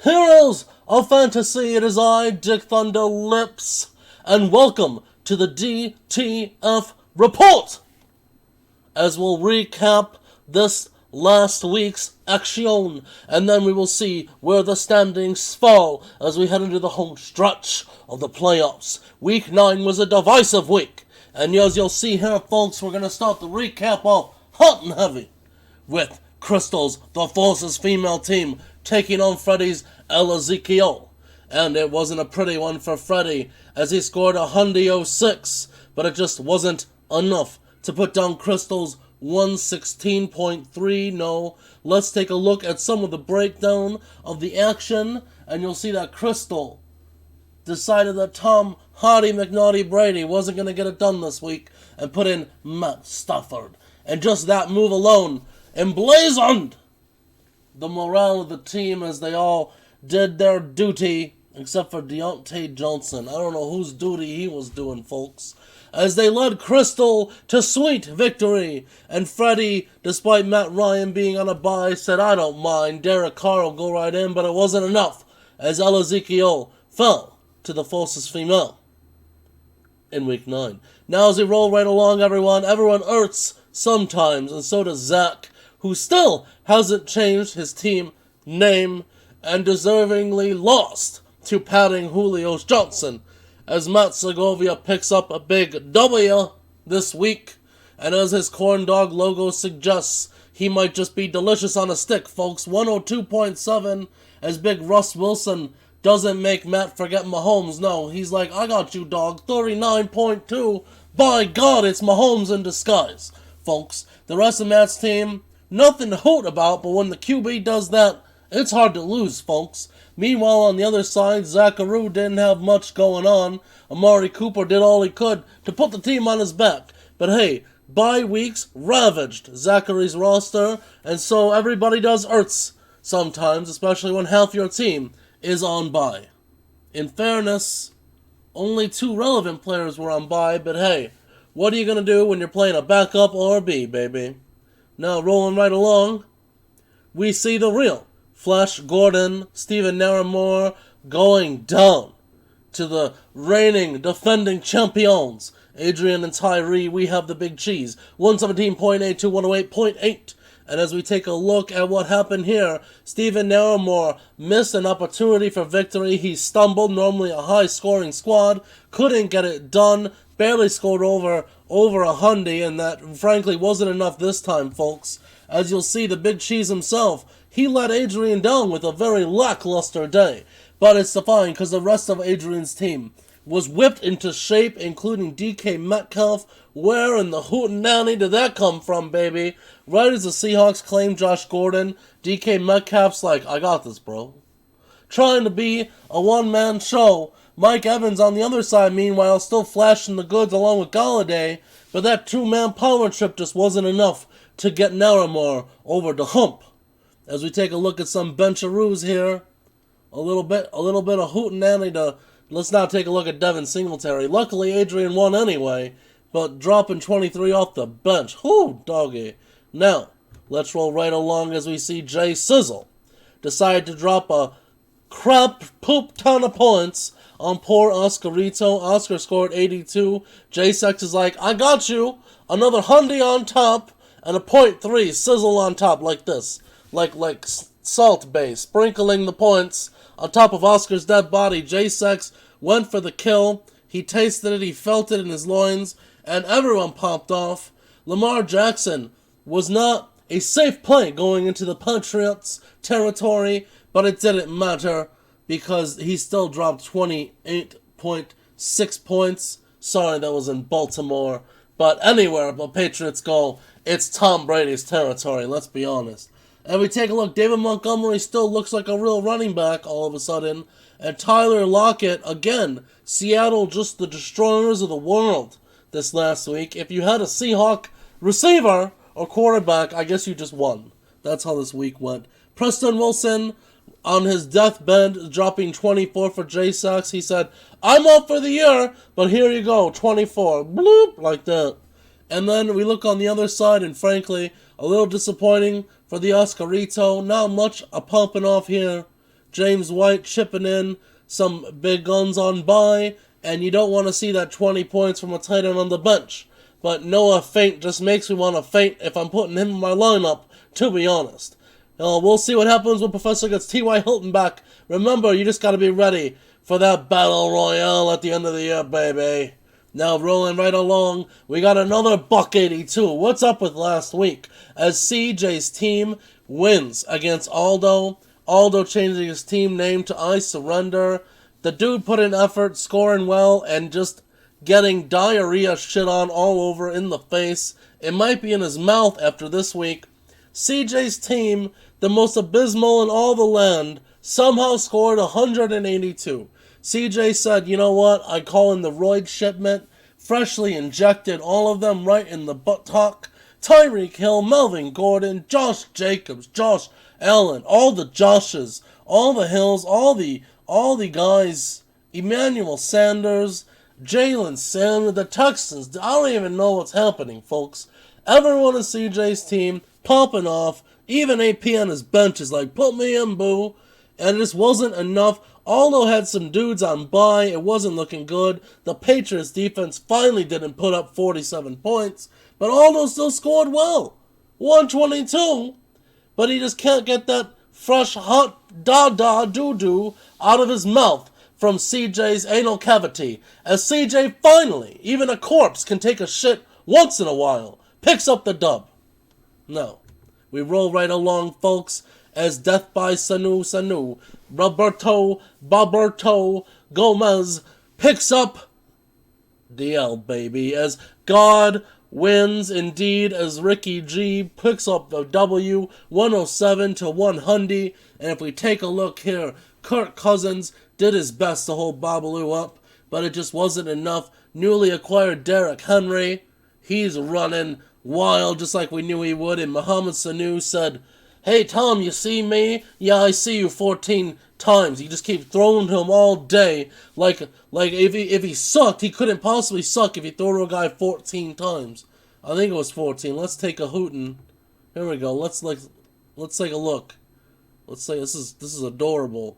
Heroes of Fantasy, it is I, Dick Thunder Lips, and welcome to the DTF Report! As we'll recap this last week's action, and then we will see where the standings fall as we head into the home stretch of the playoffs. Week 9 was a divisive week, and as you'll see here, folks, we're going to start the recap off hot and heavy with Crystal's The Force's female team taking on Freddy's El Ezekiel. And it wasn't a pretty one for Freddy, as he scored 106, but it just wasn't enough to put down Crystal's 116.3. No, let's take a look at some of the breakdown of the action, and you'll see that Crystal decided that Tom Hardy McNaughty Brady wasn't going to get it done this week and put in Matt Stafford. And just that move alone emblazoned the morale of the team as they all did their duty, except for Deontay Johnson. I don't know whose duty he was doing, folks, as they led Crystal to sweet victory. And Freddy, despite Matt Ryan being on a bye, said, I don't mind, Derek Carr will go right in, but it wasn't enough, as El Ezekiel fell to the Force's female in Week 9. Now as we roll right along, everyone hurts sometimes, and so does Zach, who still hasn't changed his team name and deservingly lost to Patting Julio Johnson, as Matt Segovia picks up a big W this week, and as his corn dog logo suggests, he might just be delicious on a stick, folks. 102.7, as big Russ Wilson doesn't make Matt forget Mahomes. No, he's like, I got you, dog. 39.2, by God, it's Mahomes in disguise, folks. The rest of Matt's team, nothing to hoot about, but when the QB does that, it's hard to lose, folks. Meanwhile, on the other side, Zacharoo didn't have much going on. Amari Cooper did all he could to put the team on his back. But hey, bye weeks ravaged Zachary's roster, and so everybody does hurts sometimes, especially when half your team is on bye. In fairness, only 2 relevant players were on bye, but hey, what are you going to do when you're playing a backup or a B, baby? Now, rolling right along, we see the real Flash Gordon, Steven Naramore going down to the reigning, defending champions, Adrian and Tyree. We have the big cheese, 117.8 to 108.8. And as we take a look at what happened here, Steven Naramore missed an opportunity for victory. He stumbled, normally a high-scoring squad, couldn't get it done, barely scored over 100, and that frankly wasn't enough this time, folks. As you'll see, the big cheese himself, he let Adrian down with a very lackluster day. But it's fine, because the rest of Adrian's team was whipped into shape, including DK Metcalf. Where in the hootenanny did that come from, baby? Right as the Seahawks claim Josh Gordon, DK Metcalf's like, I got this, bro. Trying to be a one-man show. Mike Evans on the other side, meanwhile, still flashing the goods along with Galladay, but that 2-man power trip just wasn't enough to get Naramore over the hump. As we take a look at some bencharoos here, a little bit of hootenanny to, let's now take a look at Devin Singletary. Luckily, Adrian won anyway, but dropping 23 off the bench. Whoo, doggy. Now, let's roll right along as we see Jay Sizzle decide to drop a crap poop ton of points on poor Oscarito. Oscar scored 82. J-Sex is like, I got you. Another hundy on top and a .3 sizzle on top like this. Like Salt Bay, sprinkling the points on top of Oscar's dead body. J-Sex went for the kill. He tasted it, he felt it in his loins, and everyone popped off. Lamar Jackson was not a safe play going into the Patriots territory, but it didn't matter because he still dropped 28.6 points. Sorry, that was in Baltimore. But anywhere but Patriots go, it's Tom Brady's territory, let's be honest. And we take a look, David Montgomery still looks like a real running back all of a sudden. And Tyler Lockett, again, Seattle just the destroyers of the world this last week. If you had a Seahawk receiver or quarterback, I guess you just won. That's how this week went. Preston Wilson on his deathbed, dropping 24 for J-Sox. He said, I'm up for the year, but here you go, 24. Bloop, like that. And then we look on the other side, and frankly, a little disappointing for the Oscarito. Not much a pumping off here. James White chipping in some big guns on bye, and you don't want to see that 20 points from a tight end on the bench. But Noah Fant just makes me want to faint if I'm putting him in my lineup, to be honest. We'll see what happens when Professor gets T.Y. Hilton back. Remember, you just got to be ready for that battle royale at the end of the year, baby. Now, rolling right along, we got another $1.82. What's up with last week? As CJ's team wins against Aldo. Aldo changing his team name to I Surrender. The dude put in effort, scoring well, and just getting diarrhea shit on all over in the face. It might be in his mouth after this week. CJ's team, the most abysmal in all the land, somehow scored 182. CJ said, you know what, I call in the roid shipment, freshly injected all of them right in the buttock. Tyreek Hill, Melvin Gordon, Josh Jacobs, Josh Allen, all the Joshes, all the Hills, all the guys, Emmanuel Sanders, Jalen Samuels, the Texans. I don't even know what's happening, folks. Everyone in CJ's team popping off. Even AP on his bench is like, put me in, boo. And it just wasn't enough. Aldo had some dudes on bye. It wasn't looking good. The Patriots defense finally didn't put up 47 points. But Aldo still scored well. 122. But he just can't get that fresh, hot, doo-doo out of his mouth from CJ's anal cavity. As CJ finally, even a corpse can take a shit once in a while, picks up the dub. No. We roll right along, folks, as Death by Sanu, Roberto Gomez picks up DL, baby, as God wins indeed, as Ricky G picks up the W, 107 to 100. And if we take a look here, Kirk Cousins did his best to hold Babalu up, but it just wasn't enough. Newly acquired Derrick Henry, he's running wild just like we knew he would. And Mohamed Sanu said, hey, Tom, you see me? Yeah, I see you 14 times. You just keep throwing to him all day. Like if he sucked, he couldn't possibly suck if he threw to a guy 14 times. I think it was 14. Let's take a hootin'. Here we go. Let's take a look. Let's say this is adorable.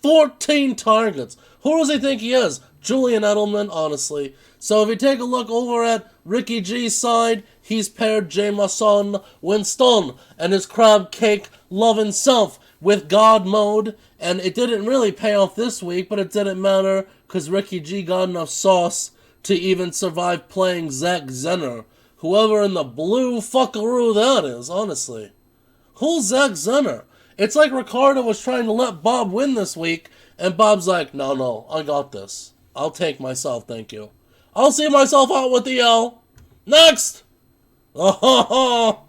14 targets. Who does he think he is? Julian Edelman, honestly. So if you take a look over at Ricky G's side, he's paired Jameson Winston and his crab cake loving self with God mode. And it didn't really pay off this week, but it didn't matter because Ricky G got enough sauce to even survive playing Zach Zenner. Whoever in the blue fuckaroo that is, honestly. Who's Zach Zenner? It's like Ricardo was trying to let Bob win this week, and Bob's like, no, I got this. I'll take myself, thank you. I'll see myself out with the L. Next! Oh,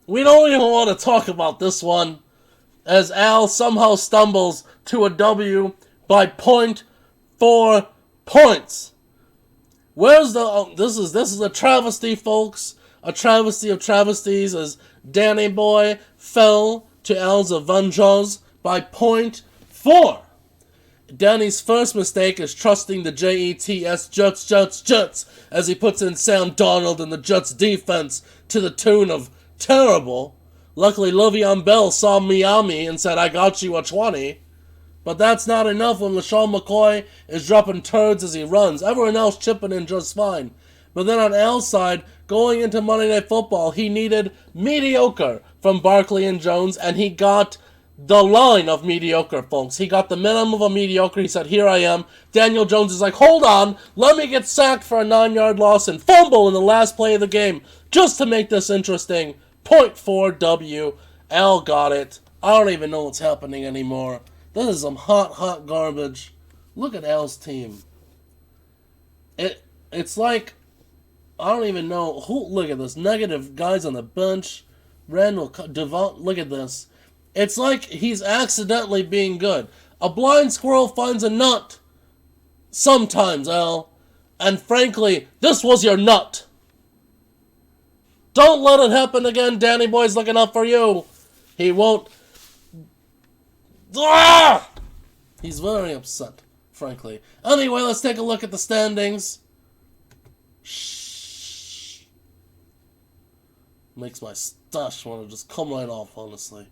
we don't even want to talk about this one, as Al somehow stumbles to a W by 0.4 points. Where's the... this is a travesty, folks. A travesty of travesties, as Danny Boy fell to Al's Avengers by 0.4. Danny's first mistake is trusting the Jets, Jets, as he puts in Sam Darnold and the Jets defense to the tune of terrible. Luckily, Le'Veon Bell saw Miami and said, I got you a 20. But that's not enough when LaShawn McCoy is dropping turds as he runs. Everyone else chipping in just fine. But then on Al's side, going into Monday Night Football, he needed mediocre from Barkley and Jones, and he got the line of mediocre, folks. He got the minimum of a mediocre. He said, here I am. Daniel Jones is like, hold on, let me get sacked for a 9-yard loss and fumble in the last play of the game, just to make this interesting. 0.4 W. Al got it. I don't even know what's happening anymore. This is some hot garbage. Look at Al's team. It's like, I don't even know who. Look at this. Negative guys on the bench. Randall, Devon. Look at this. It's like he's accidentally being good. A blind squirrel finds a nut. Sometimes, Al. And frankly, this was your nut. Don't let it happen again. Danny Boy's looking out for you. He won't. Ah! He's very upset, frankly. Anyway, let's take a look at the standings. Makes my stash want to just come right off, honestly.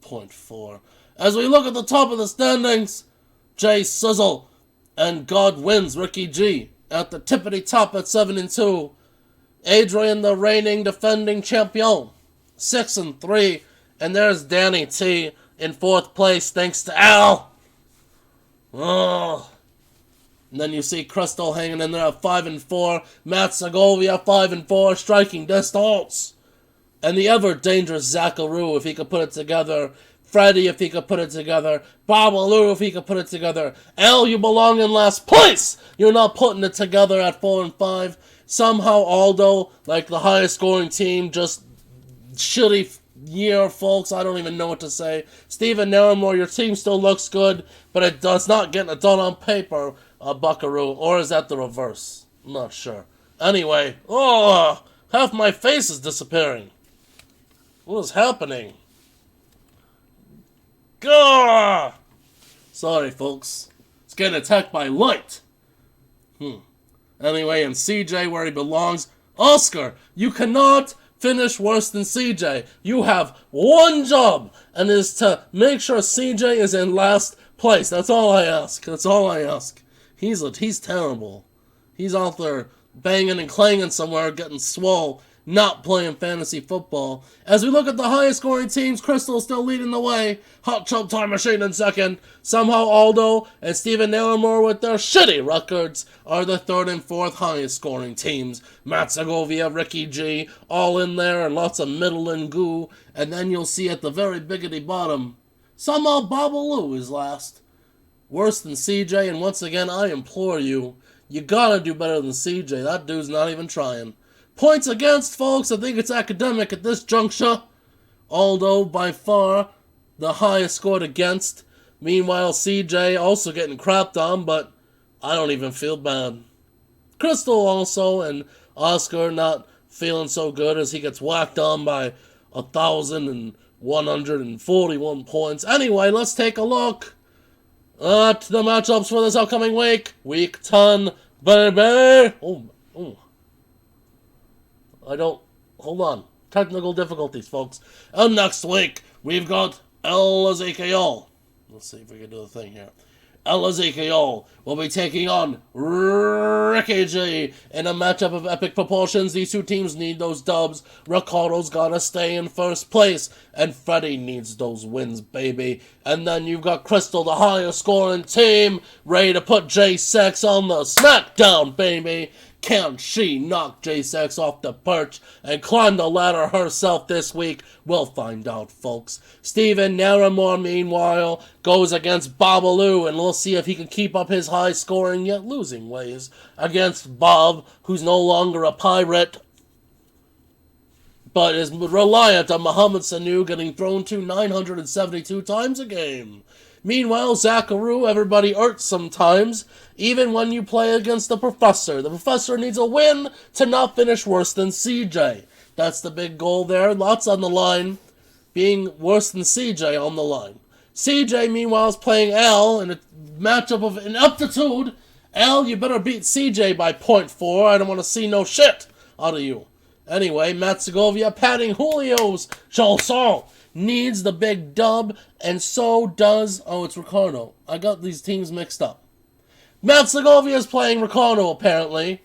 0.4. As we look at the top of the standings, Jay Sizzle and God wins Ricky G at the tippity top at 7-2. Adrian, the reigning defending champion, 6-3. And there's Danny T in 4th place thanks to Al. Oh. And then you see Crystal hanging in there at 5-4. Matt Segovia 5-4, striking distance. And the ever dangerous Zacharoo, if he could put it together. Freddie, if he could put it together. Babalu, if he could put it together. Al, you belong in last place. You're not putting it together at 4-5. Somehow Aldo, like the highest scoring team, just shitty year, folks. I don't even know what to say. Steven Naramore, your team still looks good, but it does not get it done on paper, Buckaroo. Or is that the reverse? I'm not sure. Anyway, half my face is disappearing. What is happening? Gah! Sorry, folks. It's getting attacked by light. Anyway, and CJ where he belongs. Oscar, you cannot finish worse than CJ. You have one job, and it is to make sure CJ is in last place. That's all I ask. That's all I ask. He's terrible. He's out there banging and clanging somewhere, getting swole, not playing fantasy football. As we look at the highest scoring teams, Crystal still leading the way. Hot Chub Time Machine in 2nd. Somehow Aldo and Steven Naramore with their shitty records are the 3rd and 4th highest scoring teams. Matt Segovia, Ricky G, all in there, and lots of middle and goo. And then you'll see at the very biggity bottom, somehow Babalu is last. Worse than CJ, and once again, I implore you, you gotta do better than CJ. That dude's not even trying. Points against, folks, I think it's academic at this juncture. Aldo, by far, the highest scored against. Meanwhile, CJ also getting crapped on, but I don't even feel bad. Crystal also, and Oscar not feeling so good as he gets whacked on by 1,141 points. Anyway, let's take a look at the matchups for this upcoming week. Week 10, baby! Hold on. Technical difficulties, folks. And next week, we've got El Ezekiel. Let's see if we can do the thing here. El Ezekiel will be taking on Ricky G in a matchup of epic proportions. These two teams need those dubs. Ricardo's gotta stay in 1st place, and Freddie needs those wins, baby. And then you've got Crystal, the highest scoring team, ready to put J-Sex on the smackdown, baby. Can she knock J-Sex off the perch and climb the ladder herself this week? We'll find out, folks. Steven Naramore, meanwhile, goes against Babalu, and we'll see if he can keep up his high-scoring yet losing ways against Bob, who's no longer a pirate, but is reliant on Muhammad Sanu getting thrown to 972 times a game. Meanwhile, Zacharoo, everybody hurts sometimes, even when you play against the Professor. The Professor needs a win to not finish worse than CJ. That's the big goal there. Lots on the line. Being worse than CJ on the line. CJ, meanwhile, is playing Al in a matchup of ineptitude. Al, you better beat CJ by 0.4. I don't want to see no shit out of you. Anyway, Matt Segovia patting Julio's chanson. Needs the big dub, and so does... Oh, it's Ricardo. I got these teams mixed up. Matt Segovia is playing Ricardo, apparently.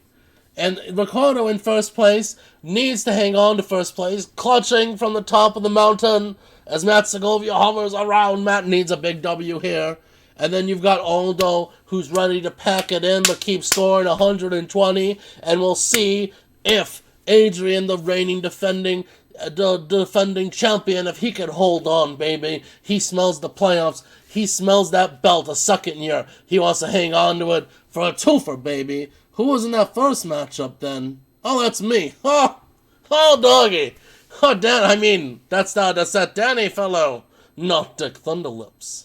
And Ricardo in 1st place needs to hang on to 1st place, clutching from the top of the mountain as Matt Segovia hovers around. Matt needs a big W here. And then you've got Aldo, who's ready to pack it in, but keeps scoring 120. And we'll see if Adrian, the reigning defending champion, if he can hold on, baby. He smells the playoffs. He smells that belt a 2nd year. He wants to hang on to it for a twofer, baby. Who was in that first matchup then? Oh, that's me. Oh, doggy. Oh, Dan, I mean, that's that Danny fellow, not Dick Thunderlips.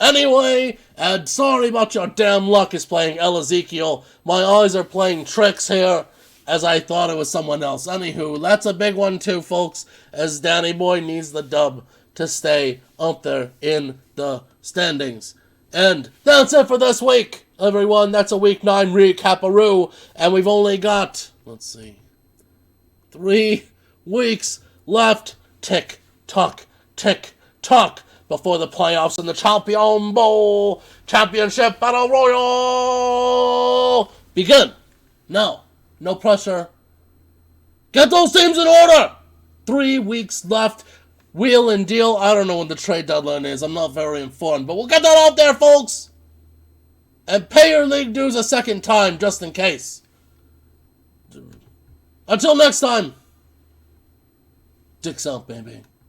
Anyway, and sorry about your damn luck is playing El Ezekiel. My eyes are playing tricks here, as I thought it was someone else. Anywho, that's a big one too, folks, as Danny Boy needs the dub to stay up there in the standings. And that's it for this week, everyone. That's a Week 9 recap-a-roo, and we've only got, 3 weeks left. Tick-tock. tick-tock before the playoffs and the Champion Bowl Championship Battle Royal begin. Now, no pressure. Get those teams in order! 3 weeks left. Wheel and deal. I don't know when the trade deadline is. I'm not very informed. But we'll get that out there, folks. And pay your league dues a second time, just in case. Until next time. Dicks out, baby.